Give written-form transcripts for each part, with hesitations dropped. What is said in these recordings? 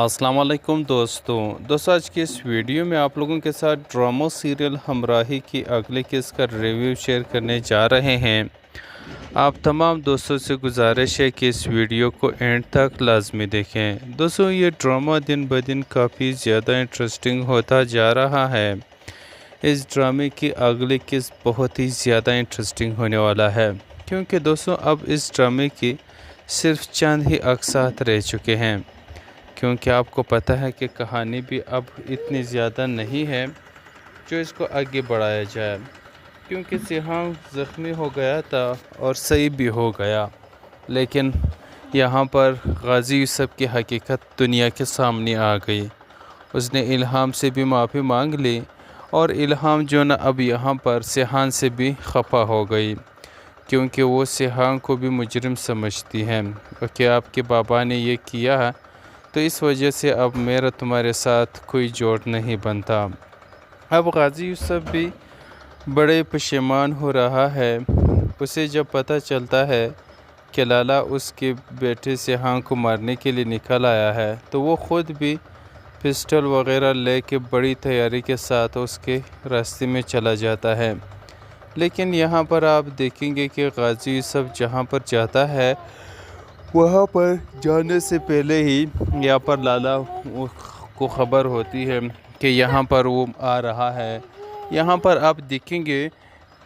अस्सलाम वालेकुम दोस्तों आज की इस वीडियो में आप लोगों के साथ ड्रामा सीरियल हमराही की अगले किस्त का रिव्यू शेयर करने जा रहे हैं। आप तमाम दोस्तों से गुजारिश है कि इस वीडियो को एंड तक लाजमी देखें। दोस्तों ये ड्रामा दिन ब दिन काफ़ी ज़्यादा इंटरेस्टिंग होता जा रहा है। इस ड्रामे की अगली किस्त बहुत ही ज़्यादा इंटरेस्टिंग होने वाला है, क्योंकि दोस्तों अब इस ड्रामे की सिर्फ चंद ही अक़सात रह चुके हैं। क्योंकि आपको पता है कि कहानी भी अब इतनी ज़्यादा नहीं है जो इसको आगे बढ़ाया जाए, क्योंकि सिहान ज़ख्मी हो गया था और सही भी हो गया। लेकिन यहाँ पर गाजी यूसुफ की हकीकत दुनिया के सामने आ गई। उसने इल्हाम से भी माफ़ी मांग ली और इल्हाम जो न अब यहाँ पर सिहान से भी खफा हो गई, क्योंकि वो सिहान को भी मुजरिम समझती हैं कि आपके बाबा ने ये किया है, तो इस वजह से अब मेरा तुम्हारे साथ कोई जोड़ नहीं बनता। अब गाजी यूसुफ भी बड़े पशेमान हो रहा है। उसे जब पता चलता है कि लाला उसके बेटे सिहान को मारने के लिए निकल आया है, तो वो ख़ुद भी पिस्टल वग़ैरह लेके बड़ी तैयारी के साथ उसके रास्ते में चला जाता है। लेकिन यहाँ पर आप देखेंगे कि गाजी यूसुफ जहाँ पर जाता है वहाँ पर जाने से पहले ही यहाँ पर लाला को ख़बर होती है कि यहाँ पर वो आ रहा है। यहाँ पर आप देखेंगे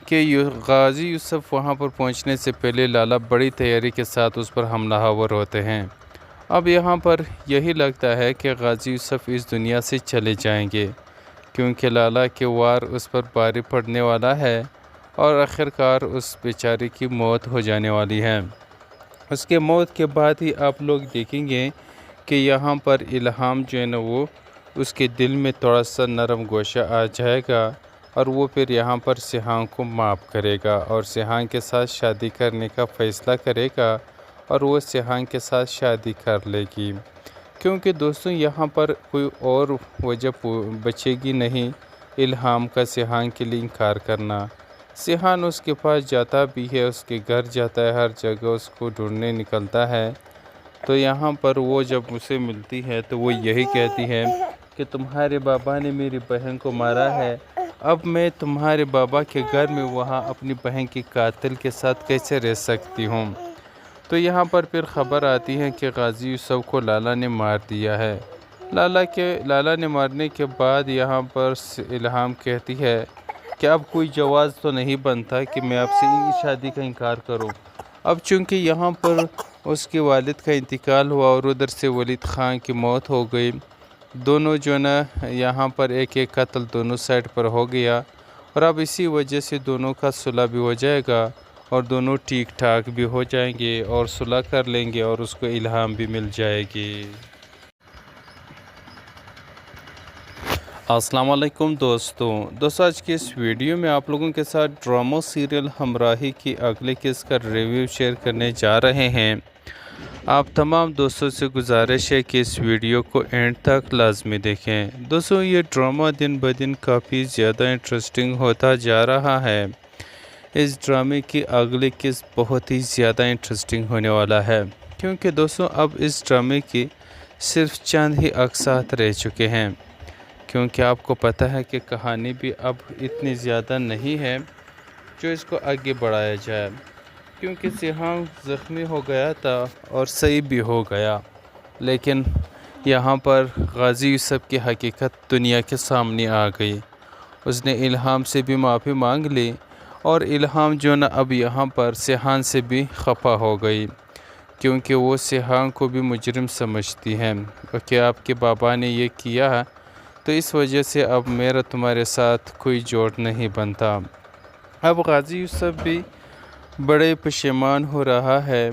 कि गाजी यूसुफ वहाँ पर पहुँचने से पहले लाला बड़ी तैयारी के साथ उस पर हमलावर होते हैं। अब यहाँ पर यही लगता है कि गाजी यूसुफ इस दुनिया से चले जाएंगे, क्योंकि लाला के वार उस पर भारी पड़ने वाला है और आखिरकार उस बेचारे की मौत हो जाने वाली है। उसके मौत के बाद ही आप लोग देखेंगे कि यहाँ पर इल्हाम जो है ना वो उसके दिल में थोड़ा सा नरम गोशा आ जाएगा और वो फिर यहाँ पर सिहान को माफ़ करेगा और सिहान के साथ शादी करने का फ़ैसला करेगा और वो सिहान के साथ शादी कर लेगी। क्योंकि दोस्तों यहाँ पर कोई और वजह बचेगी नहीं इल्हाम का सिहान के लिए इनकार करना। सिहान उसके पास जाता भी है, उसके घर जाता है, हर जगह उसको ढूंढने निकलता है। तो यहाँ पर वो जब उसे मिलती है तो वो यही कहती है कि तुम्हारे बाबा ने मेरी बहन को मारा है, अब मैं तुम्हारे बाबा के घर में वहाँ अपनी बहन की कातिल के साथ कैसे रह सकती हूँ। तो यहाँ पर फिर ख़बर आती है कि गाजी यूसुफ को लाला ने मार दिया है। लाला ने मारने के बाद यहाँ पर इल्हाम कहती है कि अब कोई जवाज़ तो नहीं बनता कि मैं आपसे शादी का इनकार करूं। अब चूंकि यहाँ पर उसके वालिद का इंतकाल हुआ और उधर से वलीद ख़ान की मौत हो गई, दोनों जो ना यहाँ पर एक एक कत्ल दोनों साइड पर हो गया और अब इसी वजह से दोनों का सुलह भी हो जाएगा और दोनों ठीक ठाक भी हो जाएंगे और सुलह कर लेंगे और उसको इल्हाम भी मिल जाएगी। अस्सलाम वालेकुम दोस्तों आज की इस वीडियो में आप लोगों के साथ ड्रामा सीरियल हमराही की अगले किस्त का रिव्यू शेयर करने जा रहे हैं। आप तमाम दोस्तों से गुजारिश है कि इस वीडियो को एंड तक लाजमी देखें। दोस्तों ये ड्रामा दिन ब दिन काफ़ी ज़्यादा इंटरेस्टिंग होता जा रहा है। इस ड्रामे की अगली किस्त बहुत ही ज़्यादा इंटरेस्टिंग होने वाला है, क्योंकि दोस्तों अब इस ड्रामे की सिर्फ चंद ही अक़सात रह चुके हैं। क्योंकि आपको पता है कि कहानी भी अब इतनी ज़्यादा नहीं है जो इसको आगे बढ़ाया जाए, क्योंकि सिहान ज़ख्मी हो गया था और सही भी हो गया। लेकिन यहाँ पर गाजी यूसुफ की हकीकत दुनिया के सामने आ गई। उसने इल्हाम से भी माफ़ी मांग ली और इल्हाम जो न अब यहाँ पर सिहान से भी खफा हो गई, क्योंकि वो सिहान को भी मुजरिम समझती हैं कि आपके बाबा ने ये किया है, तो इस वजह से अब मेरा तुम्हारे साथ कोई जोड़ नहीं बनता। अब गाजी यूसुफ भी बड़े पशेमान हो रहा है।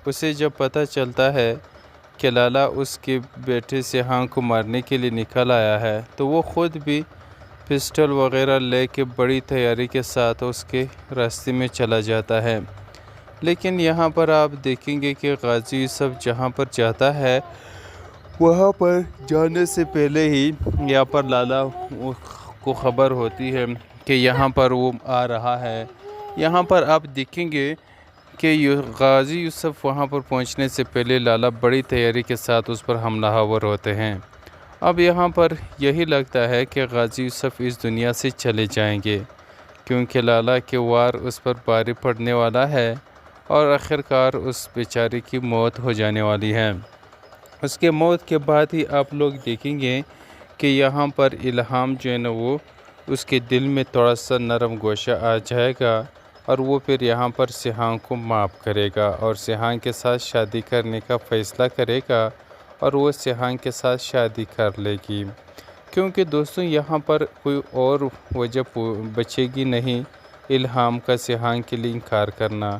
उसे जब पता चलता है कि लाला उसके बेटे सिहान को मारने के लिए निकल आया है, तो वो ख़ुद भी पिस्टल वग़ैरह लेके बड़ी तैयारी के साथ उसके रास्ते में चला जाता है। लेकिन यहाँ पर आप देखेंगे कि गाजी यूसुफ जहाँ पर जाता है वहाँ पर जाने से पहले ही यहाँ पर लाला को ख़बर होती है कि यहाँ पर वो आ रहा है। यहाँ पर आप देखेंगे کہ غازی یوسف وہاں پر پہنچنے سے پہلے لالا بڑی تیاری کے ساتھ اس پر حملہ آور ہوتے ہیں۔ اب یہاں پر یہی لگتا ہے کہ غازی یوسف اس دنیا سے چلے جائیں گے، کیونکہ لالا کے وار اس پر بھاری پڑنے والا ہے اور آخرکار اس بیچارے کی موت ہو جانے والی ہے۔ اس کے موت کے بعد ہی آپ لوگ دیکھیں گے کہ یہاں پر الہام جو ہے نا وہ اس کے دل میں تھوڑا سا نرم گوشہ آ جائے گا اور وہ پھر یہاں پر سیہان کو معاف کرے گا اور سیہان کے ساتھ شادی کرنے کا فیصلہ کرے گا اور وہ سیہان کے ساتھ شادی کر لے گی، کیونکہ دوستوں یہاں پر کوئی اور وجہ بچے گی نہیں الہام کا سیہان کے لیے انکار کرنا۔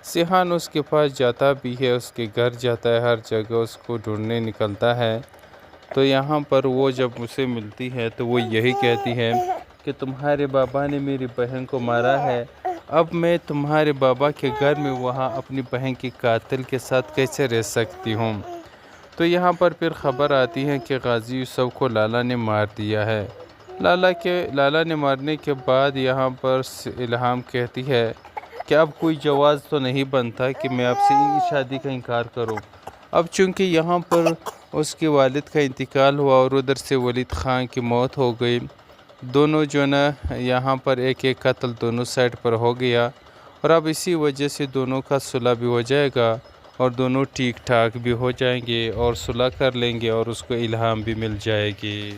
سیہان اس کے پاس جاتا بھی ہے، اس کے گھر جاتا ہے، ہر جگہ اس کو ڈھونڈنے نکلتا ہے، تو یہاں پر وہ جب اسے ملتی ہے تو وہ یہی کہتی ہے کہ تمہارے بابا نے میری بہن کو مارا ہے، اب میں تمہارے بابا کے گھر میں وہاں اپنی بہن کی قاتل کے ساتھ کیسے رہ سکتی ہوں؟ تو یہاں پر پھر خبر آتی ہے کہ غازی یوسف کو لالا نے مار دیا ہے۔ لالا نے مارنے کے بعد یہاں پر الہام کہتی ہے کہ اب کوئی جواز تو نہیں بنتا کہ میں آپ سے شادی کا انکار کروں۔ اب چونکہ یہاں پر اس کے والد کا انتقال ہوا اور ادھر سے ولید خان کی موت ہو گئی، دونوں جو نا یہاں پر ایک ایک قتل دونوں سائڈ پر ہو گیا، اور اب اسی وجہ سے دونوں کا صلح بھی ہو جائے گا اور دونوں ٹھیک ٹھاک بھی ہو جائیں گے اور صلح کر لیں گے اور اس کو الہام بھی مل جائے گی۔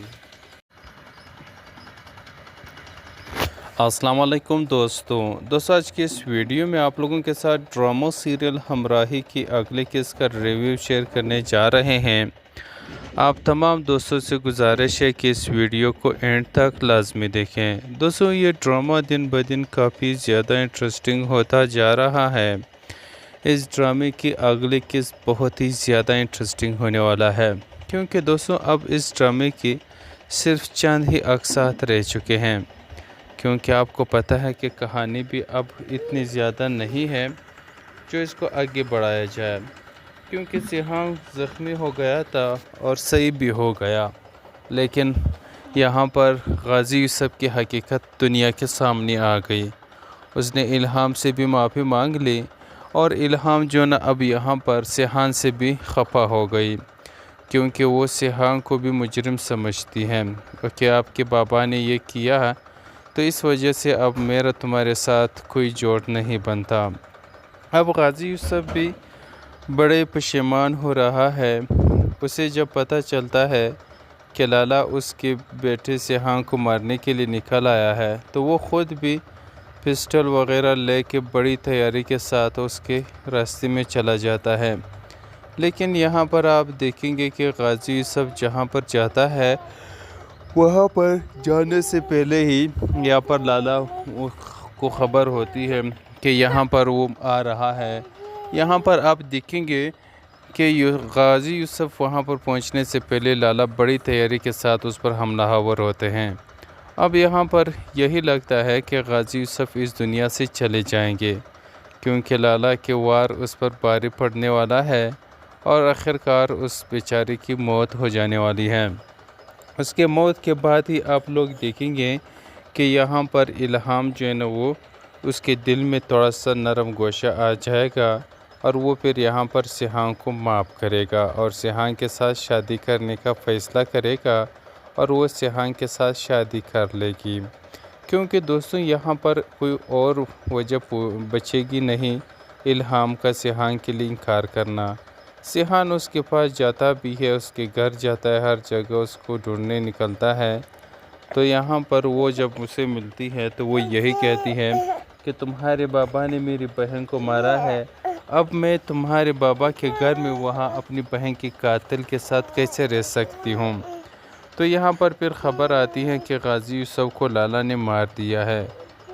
السلام علیکم دوستوں آج کی اس ویڈیو میں آپ لوگوں کے ساتھ ڈرامہ سیریل ہمراہی کی اگلے قسط کا ریویو شیئر کرنے جا رہے ہیں۔ آپ تمام دوستوں سے گزارش ہے کہ اس ویڈیو کو اینڈ تک لازمی دیکھیں۔ دوستوں یہ ڈرامہ دن بدن کافی زیادہ انٹرسٹنگ ہوتا جا رہا ہے۔ اس ڈرامے کی اگلی قسط بہت ہی زیادہ انٹرسٹنگ ہونے والا ہے، کیونکہ دوستوں اب اس ڈرامے کی صرف چند ہی اقساط رہ چکے ہیں، کیونکہ آپ کو پتہ ہے کہ کہانی بھی اب اتنی زیادہ نہیں ہے جو اس کو آگے بڑھایا جائے، کیونکہ سیہان زخمی ہو گیا تھا اور صحیح بھی ہو گیا، لیکن یہاں پر غازی یوسف کی حقیقت دنیا کے سامنے آ گئی۔ اس نے الہام سے بھی معافی مانگ لی اور الہام جو نا اب یہاں پر سیہان سے بھی خفا ہو گئی، کیونکہ وہ سیہان کو بھی مجرم سمجھتی ہیں کہ آپ کے بابا نے یہ کیا، تو اس وجہ سے اب میرا تمہارے ساتھ کوئی جوڑ نہیں بنتا۔ اب غازی یوسف بھی بڑے پشیمان ہو رہا ہے۔ اسے جب پتہ چلتا ہے کہ لالا اس کے بیٹے سیہان کو مارنے کے لیے نکل آیا ہے، تو وہ خود بھی پسٹل وغیرہ لے کے بڑی تیاری کے ساتھ اس کے راستے میں چلا جاتا ہے۔ لیکن یہاں پر آپ دیکھیں گے کہ غازی یوسف جہاں پر جاتا ہے وہاں پر جانے سے پہلے ہی یہاں پر لالا کو خبر ہوتی ہے کہ یہاں پر وہ آ رہا ہے۔ یہاں پر آپ دیکھیں گے کہ غازی یوسف وہاں پر پہنچنے سے پہلے لالا بڑی تیاری کے ساتھ اس پر حملہ آور ہوتے ہیں۔ اب یہاں پر یہی لگتا ہے کہ غازی یوسف اس دنیا سے چلے جائیں گے، کیونکہ لالا کے وار اس پر بھاری پڑنے والا ہے اور آخرکار اس بیچارے کی موت ہو جانے والی ہے۔ اس کے موت کے بعد ہی آپ لوگ دیکھیں گے کہ یہاں پر الہام جو ہے نا وہ اس کے دل میں تھوڑا سا نرم گوشہ آ جائے گا اور وہ پھر یہاں پر سیہان کو معاف کرے گا اور سیہان کے ساتھ شادی کرنے کا فیصلہ کرے گا اور وہ سیہان کے ساتھ شادی کر لے گی، کیونکہ دوستوں یہاں پر کوئی اور وجہ بچے گی نہیں الہام کا سیہان کے لیے انکار کرنا۔ سیہان اس کے پاس جاتا بھی ہے، اس کے گھر جاتا ہے، ہر جگہ اس کو ڈھونڈنے نکلتا ہے، تو یہاں پر وہ جب اسے ملتی ہے تو وہ یہی کہتی ہے کہ تمہارے بابا نے میری بہن کو مارا ہے، اب میں تمہارے بابا کے گھر میں وہاں اپنی بہن کی قاتل کے ساتھ کیسے رہ سکتی ہوں؟ تو یہاں پر پھر خبر آتی ہے کہ غازی یوسف کو لالا نے مار دیا ہے۔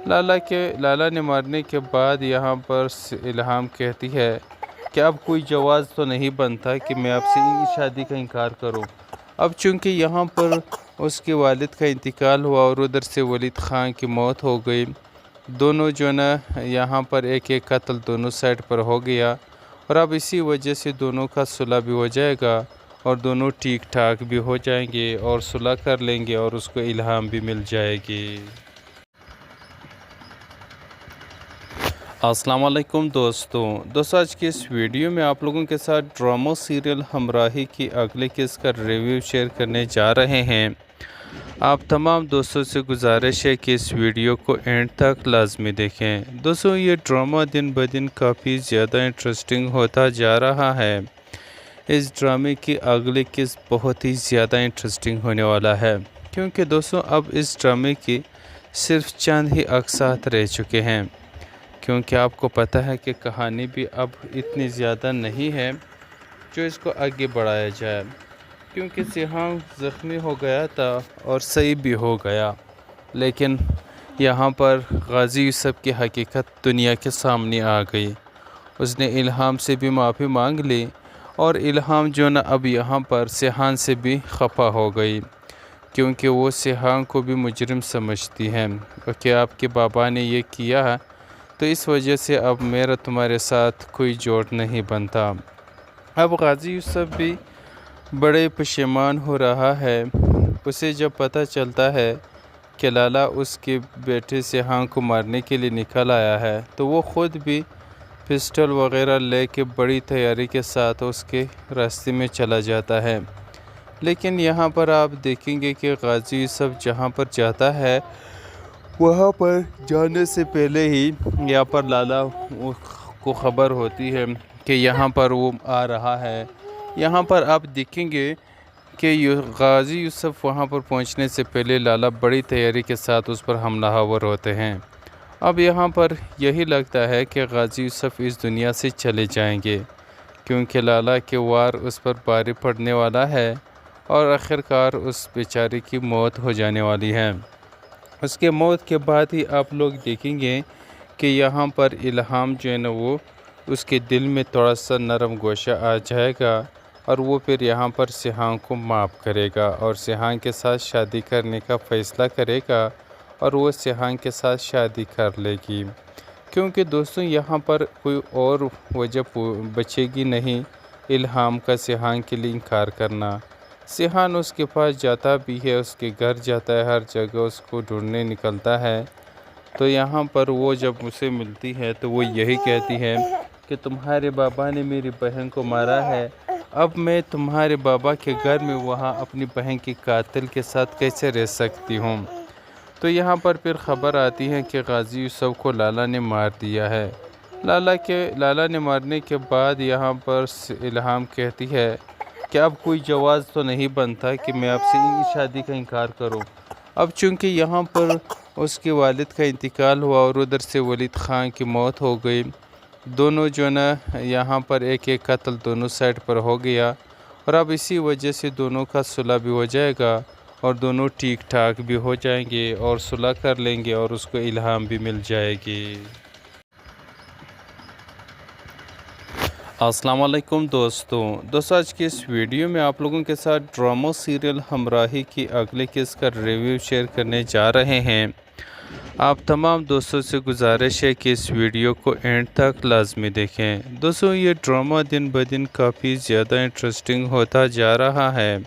لالا نے مارنے کے بعد یہاں پر الہام کہتی ہے کہ اب کوئی جواز تو نہیں بنتا کہ میں آپ سے شادی کا انکار کروں۔ اب چونکہ یہاں پر اس کے والد کا انتقال ہوا اور ادھر سے ولید خان کی موت ہو گئی، دونوں جو نا یہاں پر ایک ایک قتل دونوں سائڈ پر ہو گیا، اور اب اسی وجہ سے دونوں کا صلح بھی ہو جائے گا اور دونوں ٹھیک ٹھاک بھی ہو جائیں گے اور صلح کر لیں گے اور اس کو الہام بھی مل جائے گی۔ अस्सलाम वालेकुम दोस्तों आज की इस वीडियो में आप लोगों के साथ ड्रामा सीरियल हमराही की अगले किस्त का रिव्यू शेयर करने जा रहे हैं। आप तमाम दोस्तों से गुजारिश है कि इस वीडियो को एंड तक लाजमी देखें। दोस्तों ये ड्रामा दिन ब दिन काफ़ी ज़्यादा इंटरेस्टिंग होता जा रहा है। इस ड्रामे की अगली किस्त बहुत ही ज़्यादा इंटरेस्टिंग होने वाला है, क्योंकि दोस्तों अब इस ड्रामे की सिर्फ चंद ही अक़सात रह चुके हैं। क्योंकि आपको पता है कि कहानी भी अब इतनी ज़्यादा नहीं है जो इसको आगे बढ़ाया जाए, क्योंकि सिहांग ज़ख्मी हो गया था और सही भी हो गया, लेकिन यहाँ पर गाजी यूसुफ की हकीकत दुनिया के सामने आ गई। उसने इल्हाम से भी माफ़ी मांग ली और इल्हाम जो न अब यहाँ पर सिहान से भी खफा हो गई, क्योंकि वो सिहान को भी मुजरिम समझती है कि आपके बाबा ने ये किया है, तो इस वजह से अब मेरा तुम्हारे साथ कोई जोड़ नहीं बनता। अब गाजी यूसुफ भी बड़े पशेमान हो रहा है। उसे जब पता चलता है कि लाला उसके बेटे सिहान को मारने के लिए निकल आया है, तो वो ख़ुद भी पिस्टल वग़ैरह लेके बड़ी तैयारी के साथ उसके रास्ते में चला जाता है। लेकिन यहाँ पर आप देखेंगे कि गाजी यूसुफ जहाँ पर जाता है वहाँ पर जाने से पहले ही यहाँ पर लाला को ख़बर होती है कि यहाँ पर वो आ रहा है। यहाँ पर आप देखेंगे कि गाजी यूसुफ वहाँ पर पहुँचने से पहले लाला बड़ी तैयारी के साथ उस पर हमलावर होते हैं। अब यहाँ पर यही लगता है कि गाजी यूसुफ इस दुनिया से चले जाएंगे, क्योंकि लाला के वार उस पर भारी पड़ने वाला है और आखिरकार उस बेचारे की मौत हो जाने वाली है। उसके मौत के बाद ही आप लोग देखेंगे कि यहाँ पर इल्हाम जो है ना वो उसके दिल में थोड़ा सा नरम गोशा आ जाएगा और वो फिर यहाँ पर सिहान को माफ़ करेगा और सिहान के साथ शादी करने का फ़ैसला करेगा और वो सिहान के साथ शादी कर लेगी। क्योंकि दोस्तों यहाँ पर कोई और वजह बचेगी नहीं इल्हाम का सिहान के लिए इनकार करना। सिहान उसके पास जाता भी है, उसके घर जाता है, हर जगह उसको ढूंढने निकलता है। तो यहाँ पर वो जब उसे मिलती है तो वो यही कहती है कि तुम्हारे बाबा ने मेरी बहन को मारा है, अब मैं तुम्हारे बाबा के घर में वहाँ अपनी बहन के कातिल के साथ कैसे रह सकती हूँ। तो यहाँ पर फिर ख़बर आती है कि गाजी यूसुफ को लाला ने मार दिया है। लाला ने मारने के बाद यहाँ पर इल्हाम कहती है कि अब कोई जवाज़ तो नहीं बनता कि मैं आपसे शादी का इनकार करूं। अब चूंकि यहाँ पर उसके वालिद का इंतकाल हुआ और उधर से वलीद ख़ान की मौत हो गई, दोनों जो ना यहाँ पर एक एक कत्ल दोनों साइड पर हो गया और अब इसी वजह से दोनों का सुलह भी हो जाएगा और दोनों ठीक ठाक भी हो जाएंगे और सुलह कर लेंगे और उसको इल्हाम भी मिल जाएगी। अस्सलाम वालेकुम दोस्तों आज की इस वीडियो में आप लोगों के साथ ड्रामा सीरियल हमराही की अगले किस्त का रिव्यू शेयर करने जा रहे हैं। आप तमाम दोस्तों से गुजारिश है कि इस वीडियो को एंड तक लाजमी देखें। दोस्तों ये ड्रामा दिन ब दिन काफ़ी ज़्यादा इंटरेस्टिंग होता जा रहा है।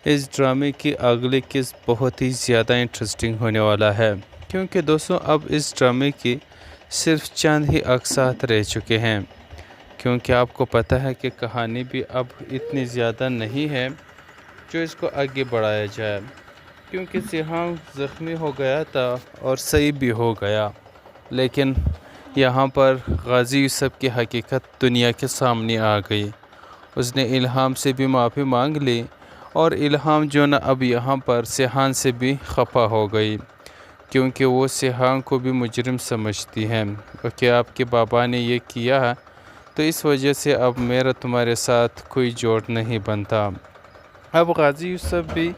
इस ड्रामे की अगली किस्त बहुत ही ज़्यादा इंटरेस्टिंग होने वाला है, क्योंकि दोस्तों अब इस ड्रामे की सिर्फ चंद ही अक़सात रह चुके हैं। क्योंकि आपको पता है कि कहानी भी अब इतनी ज़्यादा नहीं है जो इसको आगे बढ़ाया जाए, क्योंकि सिहांग ज़ख्मी हो गया था और सही भी हो गया, लेकिन यहाँ पर गाजी यूसुफ की हकीकत दुनिया के सामने आ गई। उसने इल्हाम से भी माफ़ी मांग ली और इल्हाम जो न अब यहाँ पर सिहान से भी खफा हो गई, क्योंकि वो सिहान को भी मुजरिम समझती है कि आपके बाबा ने ये किया है, तो इस वजह से अब मेरा तुम्हारे साथ कोई जोड़ नहीं बनता। अब गाजी यूसुफ भी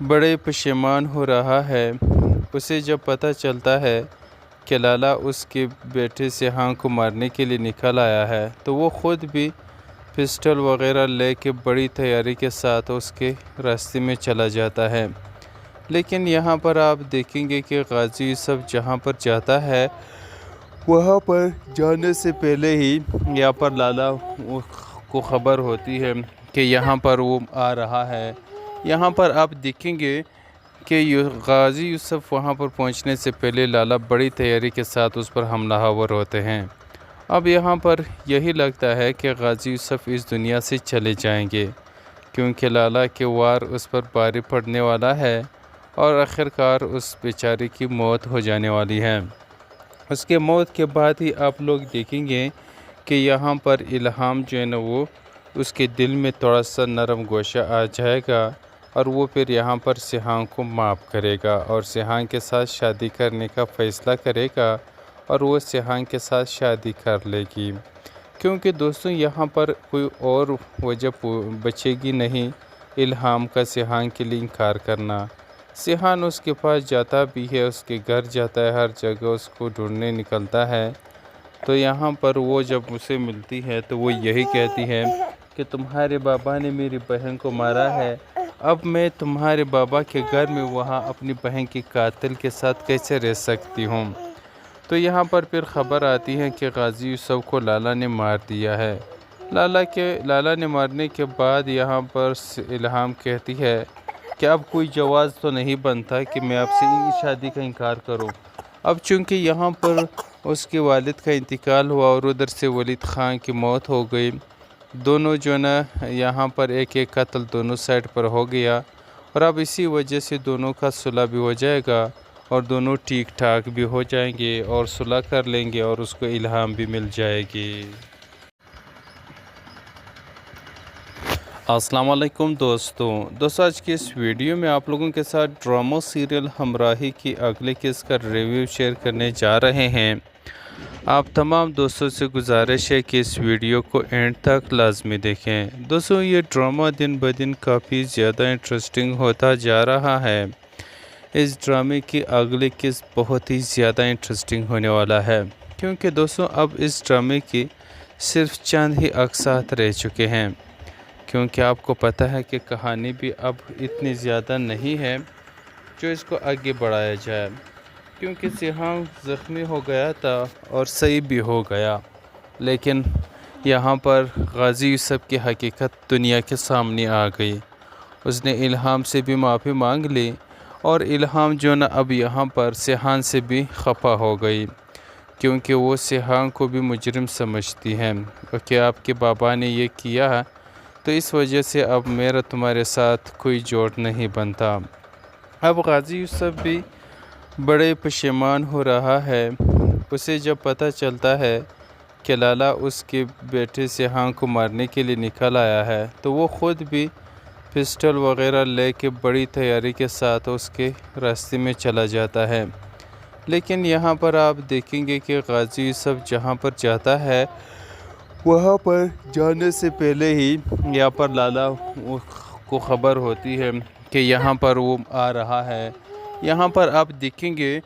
बड़े पशेमान हो रहा है। उसे जब पता चलता है कि लाला उसके बेटे सिहान को मारने के लिए निकल आया है, तो वो ख़ुद भी पिस्टल वग़ैरह लेके बड़ी तैयारी के साथ उसके रास्ते में चला जाता है। लेकिन यहाँ पर आप देखेंगे कि गाजी यूसुफ जहाँ पर जाता है वहाँ पर जाने से पहले ही यहाँ पर लाला को ख़बर होती है कि यहाँ पर वो आ रहा है। यहाँ पर आप देखेंगे کہ غازی یوسف وہاں پر پہنچنے سے پہلے لالا بڑی تیاری کے ساتھ اس پر حملہ آور ہوتے ہیں۔ اب یہاں پر یہی لگتا ہے کہ غازی یوسف اس دنیا سے چلے جائیں گے، کیونکہ لالا کے وار اس پر بھاری پڑنے والا ہے اور آخرکار اس بیچارے کی موت ہو جانے والی ہے۔ اس کے موت کے بعد ہی آپ لوگ دیکھیں گے کہ یہاں پر الہام جو ہے نا وہ اس کے دل میں تھوڑا سا نرم گوشہ آ جائے گا، اور وہ پھر یہاں پر سیحان کو معاف کرے گا اور سیحان کے ساتھ شادی کرنے کا فیصلہ کرے گا، اور وہ سیحان کے ساتھ شادی کر لے گی، کیونکہ دوستوں یہاں پر کوئی اور وجہ بچے گی نہیں الہام کا سیحان کے لیے انکار کرنا۔ سیحان اس کے پاس جاتا بھی ہے، اس کے گھر جاتا ہے، ہر جگہ اس کو ڈھونڈنے نکلتا ہے، تو یہاں پر وہ جب اسے ملتی ہے تو وہ یہی کہتی ہے کہ تمہارے بابا نے میری بہن کو مارا ہے، اب میں تمہارے بابا کے گھر میں وہاں اپنی بہن کی قاتل کے ساتھ کیسے رہ سکتی ہوں۔ تو یہاں پر پھر خبر آتی ہے کہ غازی یوسف کو لالا نے مار دیا ہے۔ لالا نے مارنے کے بعد یہاں پر الہام کہتی ہے کہ اب کوئی جواز تو نہیں بنتا کہ میں آپ سے شادی کا انکار کروں۔ اب چونکہ یہاں پر اس کے والد کا انتقال ہوا اور ادھر سے ولید خان کی موت ہو گئی، دونوں جو نا یہاں پر ایک ایک قتل دونوں سائڈ پر ہو گیا، اور اب اسی وجہ سے دونوں کا صلح بھی ہو جائے گا اور دونوں ٹھیک ٹھاک بھی ہو جائیں گے اور صلح کر لیں گے اور اس کو الہام بھی مل جائے گی۔ السلام علیکم دوستوں آج کی اس ویڈیو میں آپ لوگوں کے ساتھ ڈرامہ سیریل ہمراہی کی اگلے قسط کا ریویو شیئر کرنے جا رہے ہیں۔ آپ تمام دوستوں سے گزارش ہے کہ اس ویڈیو کو اینڈ تک لازمی دیکھیں۔ دوستوں یہ ڈرامہ دن بدن کافی زیادہ انٹرسٹنگ ہوتا جا رہا ہے۔ اس ڈرامے کی اگلی قسط بہت ہی زیادہ انٹرسٹنگ ہونے والا ہے، کیونکہ دوستوں اب اس ڈرامے کی صرف چند ہی اقساط رہ چکے ہیں، کیونکہ آپ کو پتہ ہے کہ کہانی بھی اب اتنی زیادہ نہیں ہے جو اس کو آگے بڑھایا جائے، کیونکہ سیحان زخمی ہو گیا تھا اور صحیح بھی ہو گیا، لیکن یہاں پر غازی یوسف کی حقیقت دنیا کے سامنے آ گئی۔ اس نے الہام سے بھی معافی مانگ لی، اور الہام جو نا اب یہاں پر سیحان سے بھی خفا ہو گئی، کیونکہ وہ سیحان کو بھی مجرم سمجھتی ہے کہ آپ کے بابا نے یہ کیا، تو اس وجہ سے اب میرا تمہارے ساتھ کوئی جوڑ نہیں بنتا۔ اب غازی یوسف بھی بڑے پشیمان ہو رہا ہے۔ اسے جب پتہ چلتا ہے کہ لالا اس کے بیٹے سیحان کو مارنے کے لیے نکل آیا ہے، تو وہ خود بھی پسٹل وغیرہ لے کے بڑی تیاری کے ساتھ اس کے راستے میں چلا جاتا ہے، لیکن یہاں پر آپ دیکھیں گے کہ غازی یوسف جہاں پر جاتا ہے وہاں پر جانے سے پہلے ہی یہاں پر لالا کو خبر ہوتی ہے کہ یہاں پر وہ آ رہا ہے۔ یہاں پر آپ دیکھیں گے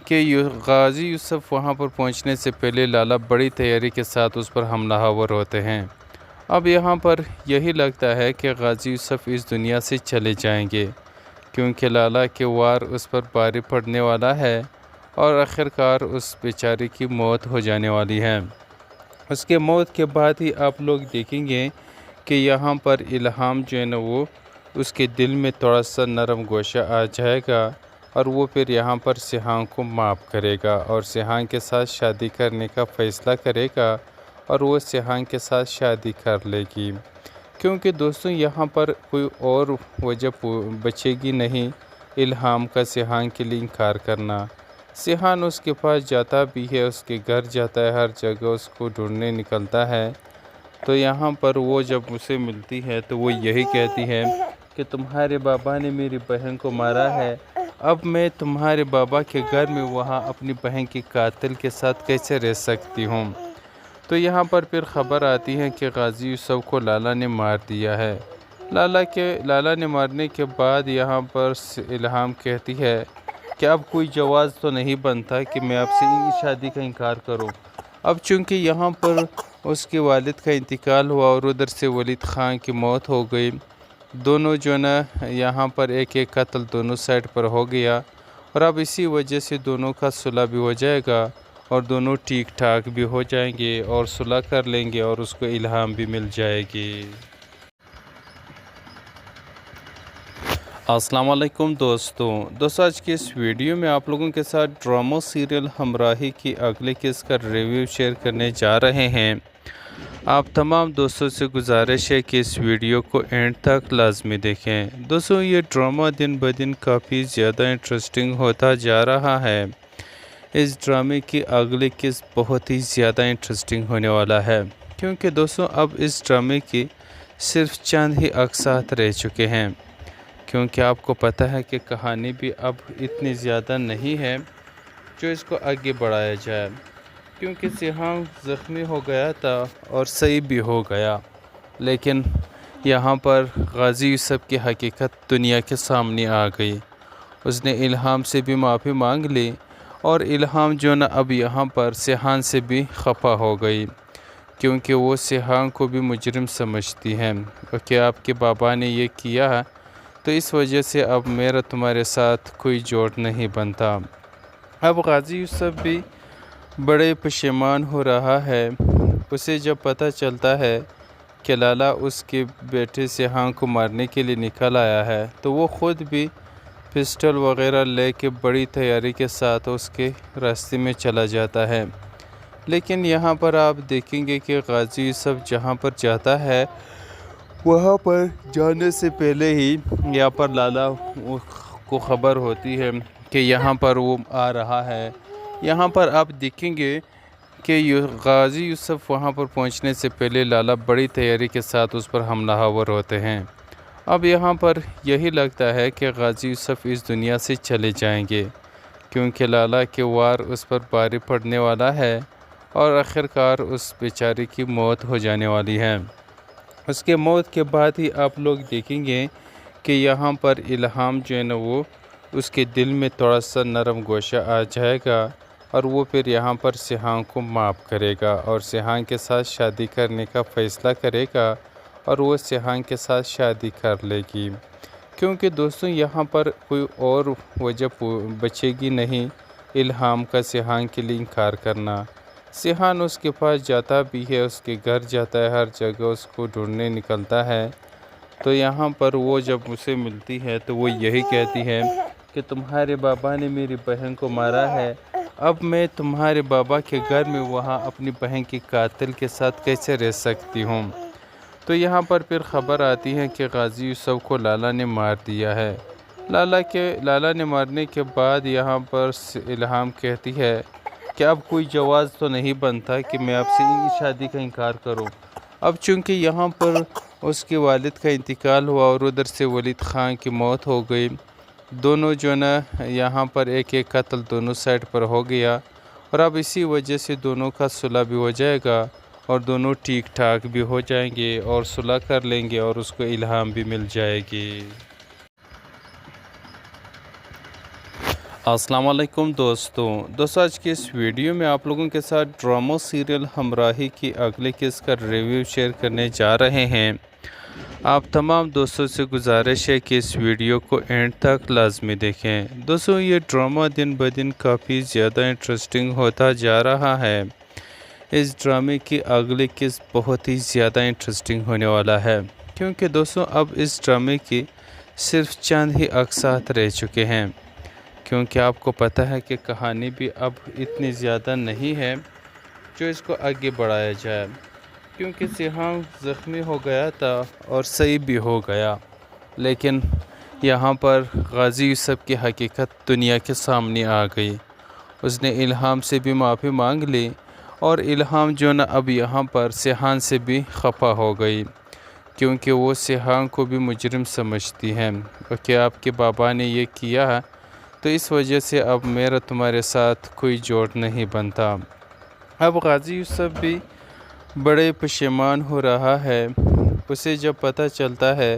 کہ غازی یوسف وہاں پر پہنچنے سے پہلے لالا بڑی تیاری کے ساتھ اس پر حملہ آور ہوتے ہیں۔ اب یہاں پر یہی لگتا ہے کہ غازی یوسف اس دنیا سے چلے جائیں گے، کیونکہ لالا کے وار اس پر بھاری پڑنے والا ہے اور آخرکار اس بیچارے کی موت ہو جانے والی ہے۔ اس کے موت کے بعد ہی آپ لوگ دیکھیں گے کہ یہاں پر الہام جو ہے نا وہ اس کے دل میں تھوڑا سا نرم گوشہ آ جائے گا، اور وہ پھر یہاں پر سیحان کو معاف کرے گا اور سیحان کے ساتھ شادی کرنے کا فیصلہ کرے گا، اور وہ سیحان کے ساتھ شادی کر لے گی، کیونکہ دوستوں یہاں پر کوئی اور وجہ بچے گی نہیں الہام کا سیحان کے لیے انکار کرنا۔ سیحان اس کے پاس جاتا بھی ہے، اس کے گھر جاتا ہے، ہر جگہ اس کو ڈھونڈنے نکلتا ہے، تو یہاں پر وہ جب اسے ملتی ہے تو وہ یہی کہتی ہے کہ تمہارے بابا نے میری بہن کو مارا ہے، اب میں تمہارے بابا کے گھر میں وہاں اپنی بہن کی قاتل کے ساتھ کیسے رہ سکتی ہوں۔ تو یہاں پر پھر خبر آتی ہے کہ غازی یوسف کو لالا نے مار دیا ہے۔ لالا نے مارنے کے بعد یہاں پر الہام کہتی ہے کہ اب کوئی جواز تو نہیں بنتا کہ میں آپ سے شادی کا انکار کروں۔ اب چونکہ یہاں پر اس کے والد کا انتقال ہوا اور ادھر سے ولید خان کی موت ہو گئی، دونوں جو نا یہاں پر ایک ایک قتل دونوں سائڈ پر ہو گیا، اور اب اسی وجہ سے دونوں کا صلح بھی ہو جائے گا اور دونوں ٹھیک ٹھاک بھی ہو جائیں گے اور صلح کر لیں گے اور اس کو الہام بھی مل جائے گی۔ अस्सलाम वालेकुम दोस्तों आज की इस वीडियो में आप लोगों के साथ ड्रामा सीरियल हमराही की अगले किस्त का रिव्यू शेयर करने जा रहे हैं। आप तमाम दोस्तों से गुजारिश है कि इस वीडियो को एंड तक लाजमी देखें। दोस्तों ये ड्रामा दिन ब दिन काफ़ी ज़्यादा इंटरेस्टिंग होता जा रहा है। इस ड्रामे की अगली किस्त बहुत ही ज़्यादा इंटरेस्टिंग होने वाला है, क्योंकि दोस्तों अब इस ड्रामे की सिर्फ चंद ही अक़सात रह चुके हैं। क्योंकि आपको पता है कि कहानी भी अब इतनी ज़्यादा नहीं है जो इसको आगे बढ़ाया जाए, क्योंकि सिहांग ज़ख्मी हो गया था और सही भी हो गया। लेकिन यहाँ पर गाजी यूसुफ की हकीकत दुनिया के सामने आ गई। उसने इल्हाम से भी माफ़ी मांग ली और इल्हाम जो न अब यहाँ पर सिहांग से भी खफा हो गई, क्योंकि वो सिहांग को भी मुजरिम समझती है कि आपके बाबा ने ये किया, तो इस वजह से अब मेरा तुम्हारे साथ कोई जोड़ नहीं बनता। अब गाजी यूसुफ भी बड़े पशेमान हो रहा है। उसे जब पता चलता है कि लाला उसके बेटे सिहांग को मारने के लिए निकल आया है, तो वो ख़ुद भी पिस्टल वग़ैरह लेके बड़ी तैयारी के साथ उसके रास्ते में चला जाता है। लेकिन यहाँ पर आप देखेंगे कि गाजी यूसुफ जहाँ पर जाता है वहाँ पर जाने से पहले ही यहाँ पर लाला को ख़बर होती है कि यहाँ पर वो आ रहा है। यहाँ पर आप देखेंगे कि गाजी यूसुफ वहाँ पर पहुँचने से पहले लाला बड़ी तैयारी के साथ उस पर हमलावर होते हैं। अब यहाँ पर यही लगता है कि गाजी यूसुफ इस दुनिया से चले जाएंगे, क्योंकि लाला के वार उस पर भारी पड़ने वाला है और आखिरकार उस बेचारे की मौत हो जाने वाली है। उसके मौत के बाद ही आप लोग देखेंगे कि यहाँ पर इल्हाम जो है ना वो उसके दिल में थोड़ा सा नरम गोशा आ जाएगा और वो फिर यहाँ पर सिहांग को माफ़ करेगा और सिहांग के साथ शादी करने का फ़ैसला करेगा और वो सिहांग के साथ शादी कर लेगी। क्योंकि दोस्तों यहाँ पर कोई और वजह बचेगी नहीं इल्हाम का सिहांग के लिए इनकार करना। सिहान उसके पास जाता भी है, उसके घर जाता है, हर जगह उसको ढूंढने निकलता है। तो यहाँ पर वो जब उसे मिलती है तो वो यही कहती है कि तुम्हारे बाबा ने मेरी बहन को मारा है, अब मैं तुम्हारे बाबा के घर में वहाँ अपनी बहन की कातिल के साथ कैसे रह सकती हूँ। तो यहाँ पर फिर ख़बर आती है कि गाजी यूसुफ को लाला ने मार दिया है। लाला ने मारने के बाद यहाँ पर इल्हाम कहती है कि अब कोई जवाज़ तो नहीं बनता कि मैं आपसे शादी का इनकार करूं। अब चूंकि यहाँ पर उसके वालिद का इंतकाल हुआ और उधर से वलीद ख़ान की मौत हो गई, दोनों जो ना यहाँ पर एक एक कत्ल दोनों साइड पर हो गया और अब इसी वजह से दोनों का सुलह भी हो जाएगा और दोनों ठीक ठाक भी हो जाएंगे और सुलह कर लेंगे और उसको इल्हाम भी मिल जाएगी। अस्सलाम वालेकुम दोस्तों आज की इस वीडियो में आप लोगों के साथ ड्रामा सीरियल हमराही की अगले किस्त का रिव्यू शेयर करने जा रहे हैं। आप तमाम दोस्तों से गुजारिश है कि इस वीडियो को एंड तक लाजमी देखें। दोस्तों ये ड्रामा दिन ब दिन काफ़ी ज़्यादा इंटरेस्टिंग होता जा रहा है। इस ड्रामे की अगली किस्त बहुत ही ज़्यादा इंटरेस्टिंग होने वाला है, क्योंकि दोस्तों अब इस ड्रामे की सिर्फ चंद ही अक़सात रह चुके हैं। क्योंकि आपको पता है कि कहानी भी अब इतनी ज़्यादा नहीं है जो इसको आगे बढ़ाया जाए, क्योंकि सिहांग ज़ख्मी हो गया था और सही भी हो गया। लेकिन यहाँ पर गाजी यूसुफ की हकीकत दुनिया के सामने आ गई। उसने इल्हाम से भी माफ़ी मांग ली और इल्हाम जो न अब यहाँ पर सिहांग से भी खफा हो गई, क्योंकि वो सिहांग को भी मुजरिम समझती है कि आपके बाबा ने ये किया, तो इस वजह से अब मेरा तुम्हारे साथ कोई जोड़ नहीं बनता। अब गाजी यूसुफ भी बड़े पशेमान हो रहा है। उसे जब पता चलता है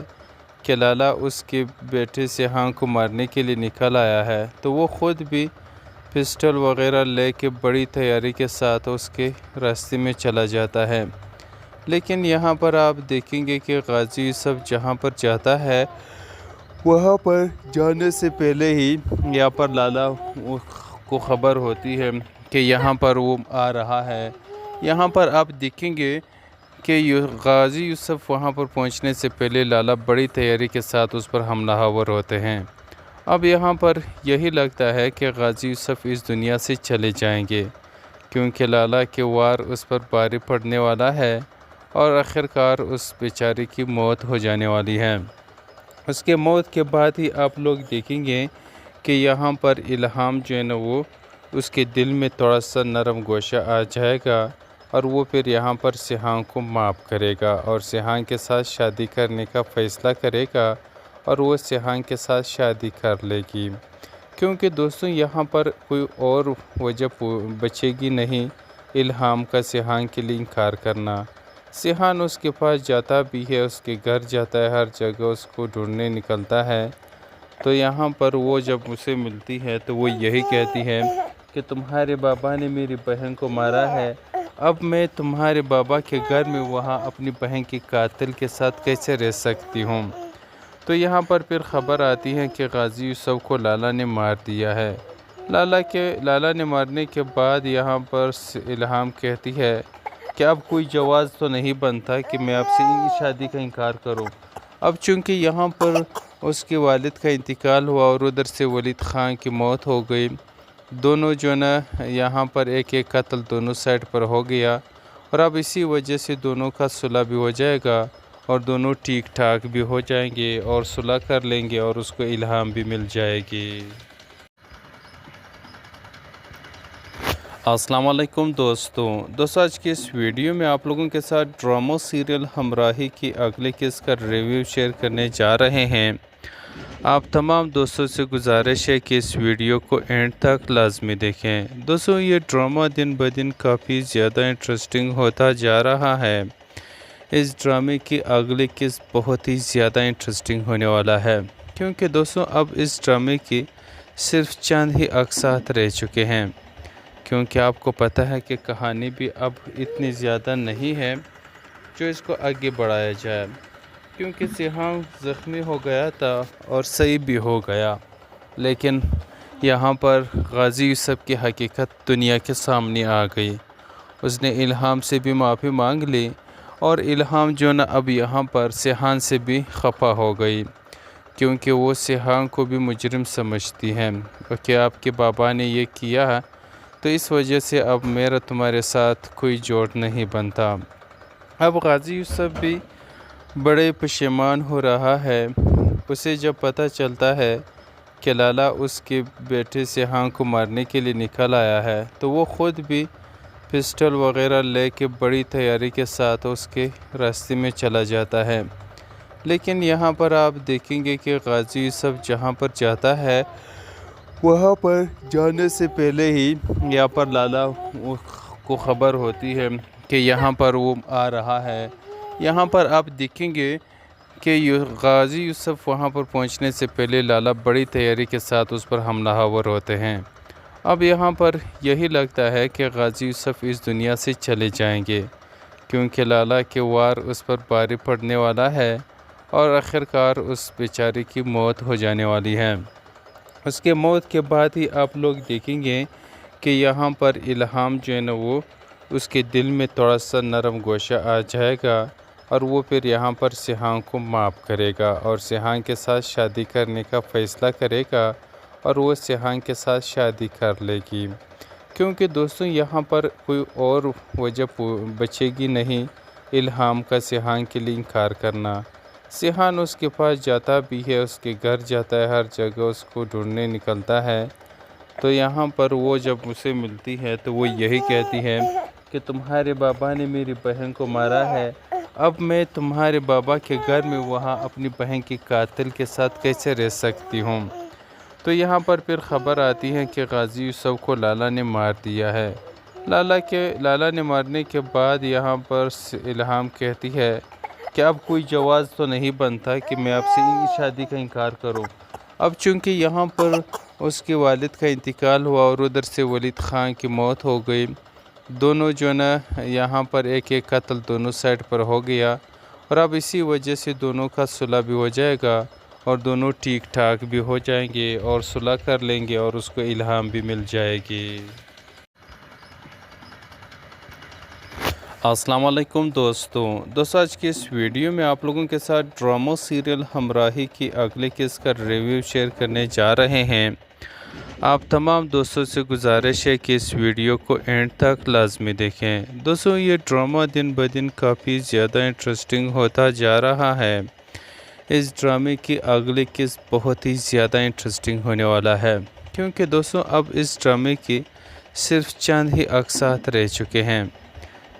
कि लाला उसके बेटे सिहांग को मारने के लिए निकल आया है, तो वो ख़ुद भी पिस्टल वग़ैरह लेके बड़ी तैयारी के साथ उसके रास्ते में चला जाता है। लेकिन यहाँ पर आप देखेंगे कि गाजी यूसुफ जहाँ पर जाता है वहाँ पर जाने से पहले ही यहाँ पर लाला को ख़बर होती है कि यहाँ पर वो आ रहा है। यहाँ पर आप देखेंगे کہ غازی یوسف وہاں پر پہنچنے سے پہلے لالا بڑی تیاری کے ساتھ اس پر حملہ آور ہوتے ہیں۔ اب یہاں پر یہی لگتا ہے کہ غازی یوسف اس دنیا سے چلے جائیں گے، کیونکہ لالا کے وار اس پر بھاری پڑنے والا ہے اور آخرکار اس بیچارے کی موت ہو جانے والی ہے۔ اس کے موت کے بعد ہی آپ لوگ دیکھیں گے کہ یہاں پر الہام جو ہے نا وہ اس کے دل میں تھوڑا سا نرم گوشہ آ جائے گا اور وہ پھر یہاں پر سیحان کو معاف کرے گا اور سیحان کے ساتھ شادی کرنے کا فیصلہ کرے گا اور وہ سیحان کے ساتھ شادی کر لے گی، کیونکہ دوستوں یہاں پر کوئی اور وجہ بچے گی نہیں الہام کا سیحان کے لیے انکار کرنا۔ سیحان اس کے پاس جاتا بھی ہے، اس کے گھر جاتا ہے، ہر جگہ اس کو ڈھونڈنے نکلتا ہے، تو یہاں پر وہ جب اسے ملتی ہے تو وہ یہی کہتی ہے کہ تمہارے بابا نے میری بہن کو مارا ہے، اب میں تمہارے بابا کے گھر میں وہاں اپنی بہن کی قاتل کے ساتھ کیسے رہ سکتی ہوں؟ تو یہاں پر پھر خبر آتی ہے کہ غازی یوسف کو لالا نے مار دیا ہے۔ لالا نے مارنے کے بعد یہاں پر الہام کہتی ہے کہ اب کوئی جواز تو نہیں بنتا کہ میں آپ سے شادی کا انکار کروں۔ اب چونکہ یہاں پر اس کے والد کا انتقال ہوا اور ادھر سے ولید خان کی موت ہو گئی، دونوں جو نا یہاں پر ایک ایک قتل دونوں سائڈ پر ہو گیا، اور اب اسی وجہ سے دونوں کا صلح بھی ہو جائے گا اور دونوں ٹھیک ٹھاک بھی ہو جائیں گے اور صلح کر لیں گے اور اس کو الہام بھی مل جائے گی۔ السلام علیکم دوستوں آج کی اس ویڈیو میں آپ لوگوں کے ساتھ ڈرامہ سیریل ہمراہی کی اگلے قسط کا ریویو شیئر کرنے جا رہے ہیں۔ آپ تمام دوستوں سے گزارش ہے کہ اس ویڈیو کو اینڈ تک لازمی دیکھیں۔ دوستوں یہ ڈرامہ دن بدن کافی زیادہ انٹرسٹنگ ہوتا جا رہا ہے۔ اس ڈرامے کی اگلی قسط بہت ہی زیادہ انٹرسٹنگ ہونے والا ہے، کیونکہ دوستوں اب اس ڈرامے کی صرف چند ہی اقساط رہ چکے ہیں، کیونکہ آپ کو پتہ ہے کہ کہانی بھی اب اتنی زیادہ نہیں ہے جو اس کو آگے بڑھایا جائے، کیونکہ سیحان زخمی ہو گیا تھا اور صحیح بھی ہو گیا، لیکن یہاں پر غازی یوسف کی حقیقت دنیا کے سامنے آ گئی۔ اس نے الہام سے بھی معافی مانگ لی اور الہام جو نا اب یہاں پر سیحان سے بھی خفا ہو گئی، کیونکہ وہ سیحان کو بھی مجرم سمجھتی ہے کہ آپ کے بابا نے یہ کیا، تو اس وجہ سے اب میرا تمہارے ساتھ کوئی جوڑ نہیں بنتا۔ اب غازی یوسف بھی بڑے پشیمان ہو رہا ہے۔ اسے جب پتہ چلتا ہے کہ لالا اس کے بیٹے سیحان کو مارنے کے لیے نکل آیا ہے، تو وہ خود بھی پسٹل وغیرہ لے کے بڑی تیاری کے ساتھ اس کے راستے میں چلا جاتا ہے، لیکن یہاں پر آپ دیکھیں گے کہ غازی یوسف جہاں پر جاتا ہے وہاں پر جانے سے پہلے ہی یہاں پر لالا کو خبر ہوتی ہے کہ یہاں پر وہ آ رہا ہے۔ یہاں پر آپ دیکھیں گے کہ غازی یوسف وہاں پر پہنچنے سے پہلے لالا بڑی تیاری کے ساتھ اس پر حملہ آور ہوتے ہیں۔ اب یہاں پر یہی لگتا ہے کہ غازی یوسف اس دنیا سے چلے جائیں گے، کیونکہ لالا کے وار اس پر بھاری پڑنے والا ہے اور آخرکار اس بیچارے کی موت ہو جانے والی ہے۔ اس کے موت کے بعد ہی آپ لوگ دیکھیں گے کہ یہاں پر الہام جو ہے نا وہ اس کے دل میں تھوڑا سا نرم گوشہ آ جائے گا اور وہ پھر یہاں پر سیحان کو معاف کرے گا اور سیحان کے ساتھ شادی کرنے کا فیصلہ کرے گا اور وہ سیحان کے ساتھ شادی کر لے گی، کیونکہ دوستوں یہاں پر کوئی اور وجہ بچے گی نہیں الہام کا سیحان کے لیے انکار کرنا۔ سیحان اس کے پاس جاتا بھی ہے، اس کے گھر جاتا ہے، ہر جگہ اس کو ڈھونڈنے نکلتا ہے، تو یہاں پر وہ جب اسے ملتی ہے تو وہ یہی کہتی ہے کہ تمہارے بابا نے میری بہن کو مارا ہے، اب میں تمہارے بابا کے گھر میں وہاں اپنی بہن کی قاتل کے ساتھ کیسے رہ سکتی ہوں؟ تو یہاں پر پھر خبر آتی ہے کہ غازی یوسف کو لالا نے مار دیا ہے۔ لالا نے مارنے کے بعد یہاں پر الہام کہتی ہے کہ اب کوئی جواز تو نہیں بنتا کہ میں آپ سے شادی کا انکار کروں۔ اب چونکہ یہاں پر اس کے والد کا انتقال ہوا اور ادھر سے ولید خان کی موت ہو گئی، دونوں جو نا یہاں پر ایک ایک قتل دونوں سائڈ پر ہو گیا، اور اب اسی وجہ سے دونوں کا صلح بھی ہو جائے گا اور دونوں ٹھیک ٹھاک بھی ہو جائیں گے اور صلح کر لیں گے اور اس کو الہام بھی مل جائے گی۔ अस्सलाम वालेकुम दोस्तों आज की इस वीडियो में आप लोगों के साथ ड्रामा सीरियल हमराही की अगले किस्त का रिव्यू शेयर करने जा रहे हैं। आप तमाम दोस्तों से गुजारिश है कि इस वीडियो को एंड तक लाजमी देखें। दोस्तों ये ड्रामा दिन ब दिन काफ़ी ज़्यादा इंटरेस्टिंग होता जा रहा है। इस ड्रामे की अगली किस्त बहुत ही ज़्यादा इंटरेस्टिंग होने वाला है, क्योंकि दोस्तों अब इस ड्रामे की सिर्फ चंद ही अक़सात रह चुके हैं।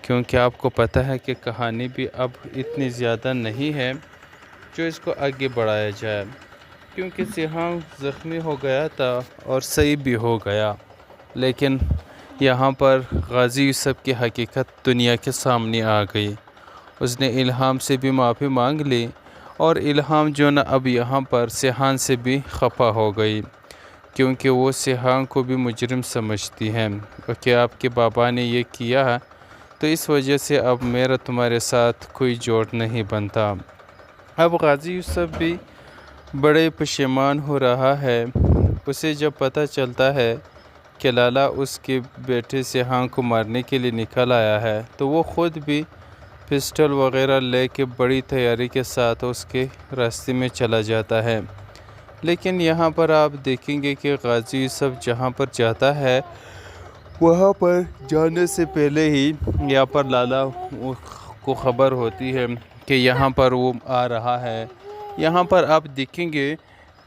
क्योंकि आपको पता है कि कहानी भी अब इतनी ज़्यादा नहीं है जो इसको आगे बढ़ाया जाए, क्योंकि सिहान ज़ख्मी हो गया था और सही भी हो गया, लेकिन यहाँ पर गाजी यूसुफ की हकीकत दुनिया के सामने आ गई। उसने इल्हाम से भी माफ़ी मांग ली और इल्हाम जो न अब यहाँ पर सिहान से भी खफा हो गई, क्योंकि वो सिहान को भी मुजरिम समझती हैं कि आपके बाबा ने ये किया है, तो इस वजह से अब मेरा तुम्हारे साथ कोई जोड़ नहीं बनता। अब गाजी यूसुफ भी बड़े पशेमान हो रहा है। उसे जब पता चलता है कि लाला उसके बेटे सिहान को मारने के लिए निकल आया है, तो वो ख़ुद भी पिस्टल वग़ैरह लेके बड़ी तैयारी के साथ उसके रास्ते में चला जाता है। लेकिन यहाँ पर आप देखेंगे कि गाजी यूसुफ जहाँ पर जाता है वहाँ पर जाने से पहले ही यहाँ पर लाला को ख़बर होती है कि यहाँ पर वो आ रहा है। यहाँ पर आप देखेंगे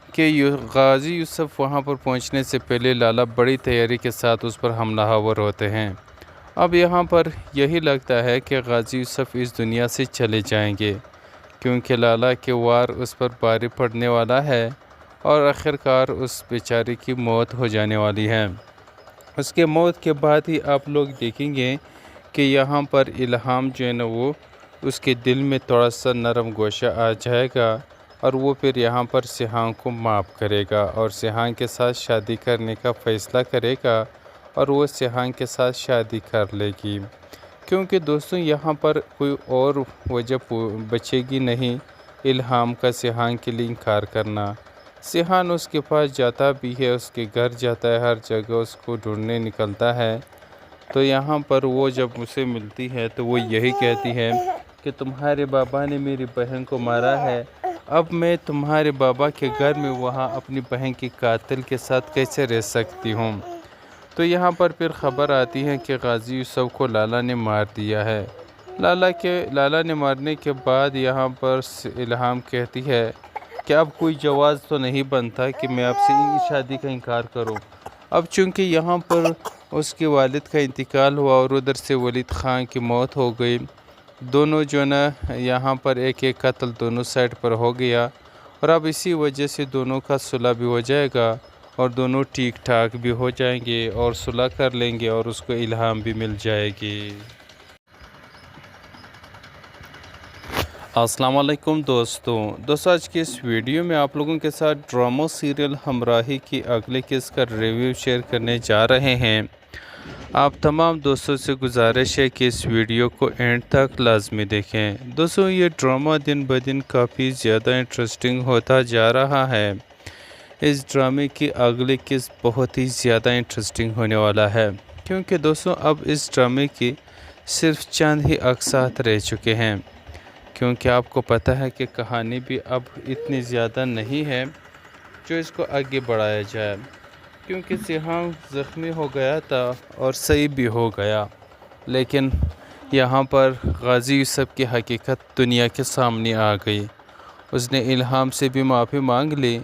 कि गाजी यूसुफ वहाँ पर पहुँचने से पहले लाला बड़ी तैयारी के साथ उस पर हमलावर होते हैं। अब यहाँ पर यही लगता है कि गाजी यूसुफ इस दुनिया से चले जाएंगे, क्योंकि लाला के वार उस पर भारी पड़ने वाला है और आखिरकार उस बेचारे की मौत हो जाने वाली है। उसके मौत के बाद ही आप लोग देखेंगे कि यहाँ पर इल्हाम जो है ना वो उसके दिल में थोड़ा सा नरम गोशा आ जाएगा और वो फिर यहाँ पर सिहान को माफ़ करेगा और सिहान के साथ शादी करने का फ़ैसला करेगा और वो सिहान के साथ शादी कर लेगी। क्योंकि दोस्तों यहाँ पर कोई और वजह बचेगी नहीं इल्हाम का सिहान के लिए इनकार करना। सिहान उसके पास जाता भी है, उसके घर जाता है, हर जगह उसको ढूंढने निकलता है। तो यहाँ पर वो जब उसे मिलती है तो वो यही कहती है कि तुम्हारे बाबा ने मेरी बहन को मारा है, अब मैं तुम्हारे बाबा के घर में वहाँ अपनी बहन की कातिल के साथ कैसे रह सकती हूँ। तो यहाँ पर फिर ख़बर आती है कि गाजी यूसुफ को लाला ने मार दिया है। लाला ने मारने के बाद यहाँ पर इल्हाम कहती है कि अब कोई जवाज़ तो नहीं बनता कि मैं आपसे शादी का इनकार करूं। अब चूंकि यहाँ पर उसके वालिद का इंतकाल हुआ और उधर से वलीद ख़ान की मौत हो गई, दोनों जो ना यहाँ पर एक एक कत्ल दोनों साइड पर हो गया और अब इसी वजह से दोनों का सुलह भी हो जाएगा और दोनों ठीक ठाक भी हो जाएंगे और सुलह कर लेंगे और उसको इल्हाम भी मिल जाएगी। अस्सलाम वालेकुम दोस्तों आज की इस वीडियो में आप लोगों के साथ ड्रामा सीरियल हमराही की अगले किस्त का रिव्यू शेयर करने जा रहे हैं। आप तमाम दोस्तों से गुजारिश है कि इस वीडियो को एंड तक लाजमी देखें। दोस्तों ये ड्रामा दिन ब दिन काफ़ी ज़्यादा इंटरेस्टिंग होता जा रहा है। इस ड्रामे की अगली किस्त बहुत ही ज़्यादा इंटरेस्टिंग होने वाला है, क्योंकि दोस्तों अब इस ड्रामे की सिर्फ चंद ही अक़सात रह चुके हैं। क्योंकि आपको पता है कि कहानी भी अब इतनी ज़्यादा नहीं है जो इसको आगे बढ़ाया जाए, क्योंकि सिहान ज़ख्मी हो गया था और सही भी हो गया, लेकिन यहाँ पर गाजी यूसुफ की हकीकत दुनिया के सामने आ गई। उसने इल्हाम से भी माफ़ी मांग ली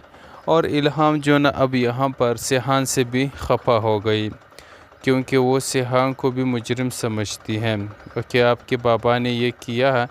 और इल्हाम जो न अब यहाँ पर सिहान से भी खफा हो गई, क्योंकि वो सिहान को भी मुजरिम समझती हैं कि आपके बाबा ने ये किया है,